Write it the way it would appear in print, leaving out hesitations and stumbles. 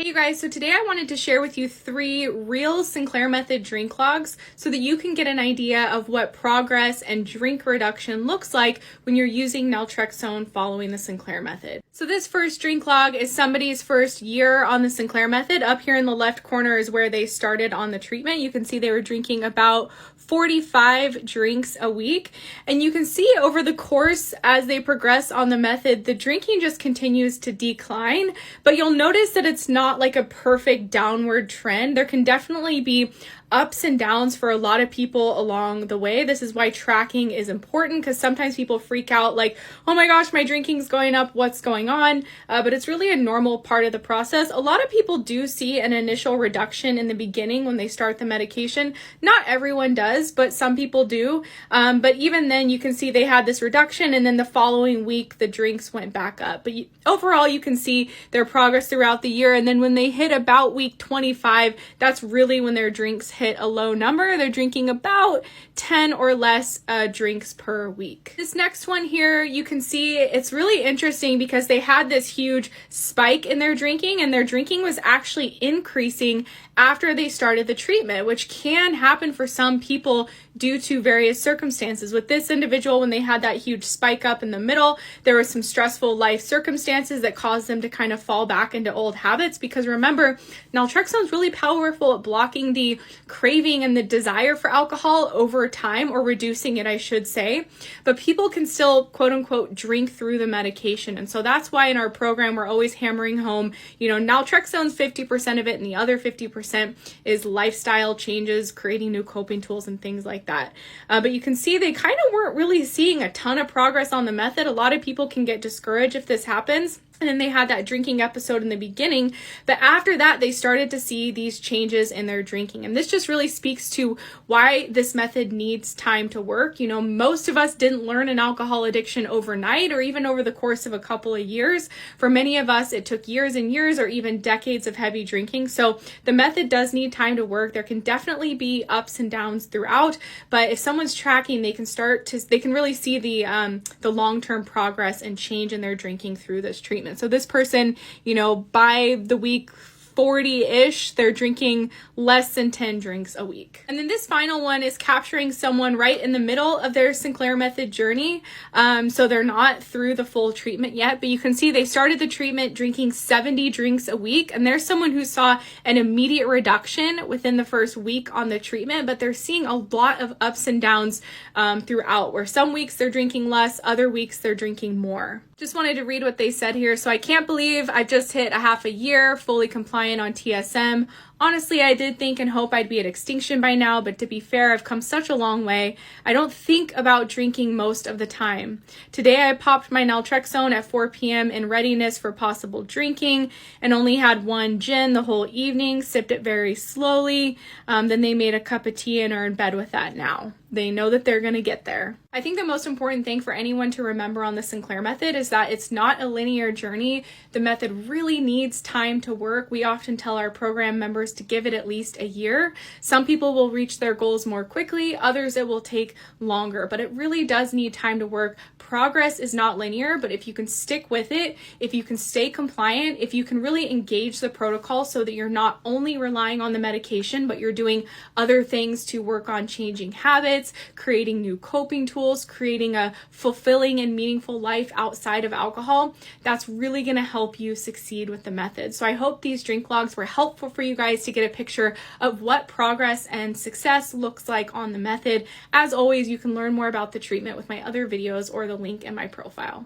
Hey you guys, so today I wanted to share with you 3 real Sinclair Method drink logs so that you can get an idea of what progress and drink reduction looks like when you're using naltrexone following the Sinclair Method. So this first drink log is somebody's first year on the Sinclair Method. Up here in the left corner is where they started on the treatment. You can see they were drinking about 45 drinks a week. And you can see over the course as they progress on the method, the drinking just continues to decline. But you'll notice that it's not like a perfect downward trend. There can definitely be ups and downs for a lot of people along the way. This is why tracking is important, because sometimes people freak out like, oh my gosh, my drinking's going up, what's going on? But it's really a normal part of the process. A lot of people do see an initial reduction in the beginning when they start the medication. Not everyone does, but some people do. But even then you can see they had this reduction, and then the following week the drinks went back up. But overall you can see their progress throughout the year, and then when they hit about week 25, that's really when their drinks hit a low number. They're drinking about 10 or less drinks per week. This next one here, you can see it's really interesting because they had this huge spike in their drinking, and their drinking was actually increasing after they started the treatment, which can happen for some people due to various circumstances. With this individual, when they had that huge spike up in the middle, there were some stressful life circumstances that caused them to kind of fall back into old habits, because remember, naltrexone is really powerful at blocking the craving and the desire for alcohol over time, or reducing it, I should say. But people can still, quote unquote, drink through the medication. And so that's why in our program, we're always hammering home, naltrexone's 50% of it, and the other 50% is lifestyle changes, creating new coping tools and things like that. But you can see they kind of weren't really seeing a ton of progress on the method. A lot of people can get discouraged if this happens. And then they had that drinking episode in the beginning, but after that, they started to see these changes in their drinking. And this just really speaks to why this method needs time to work. Most of us didn't learn an alcohol addiction overnight or even over the course of a couple of years. For many of us, it took years and years or even decades of heavy drinking. So the method does need time to work. There can definitely be ups and downs throughout, but if someone's tracking, they can really see the long-term progress and change in their drinking through this treatment. So this person, by the week 40-ish, they're drinking less than 10 drinks a week. And then this final one is capturing someone right in the middle of their Sinclair Method journey. So they're not through the full treatment yet, but you can see they started the treatment drinking 70 drinks a week. And there's someone who saw an immediate reduction within the first week on the treatment, but they're seeing a lot of ups and downs throughout, where some weeks they're drinking less, other weeks they're drinking more. Just wanted to read what they said here. So I can't believe I've just hit a half a year fully compliant on TSM. Honestly, I did think and hope I'd be at extinction by now, but to be fair, I've come such a long way. I don't think about drinking most of the time. Today, I popped my naltrexone at 4 p.m. in readiness for possible drinking and only had 1 gin the whole evening, sipped it very slowly. Then they made a cup of tea and are in bed with that now. They know that they're going to get there. I think the most important thing for anyone to remember on the Sinclair Method is that it's not a linear journey. The method really needs time to work. We often tell our program members to give it at least a year. Some people will reach their goals more quickly, others it will take longer, but it really does need time to work. Progress is not linear, but if you can stick with it, if you can stay compliant, if you can really engage the protocol so that you're not only relying on the medication, but you're doing other things to work on changing habits, creating new coping tools, creating a fulfilling and meaningful life outside of alcohol, that's really going to help you succeed with the method. So I hope these drink logs were helpful for you guys to get a picture of what progress and success looks like on the method. As always, you can learn more about the treatment with my other videos or the link in my profile.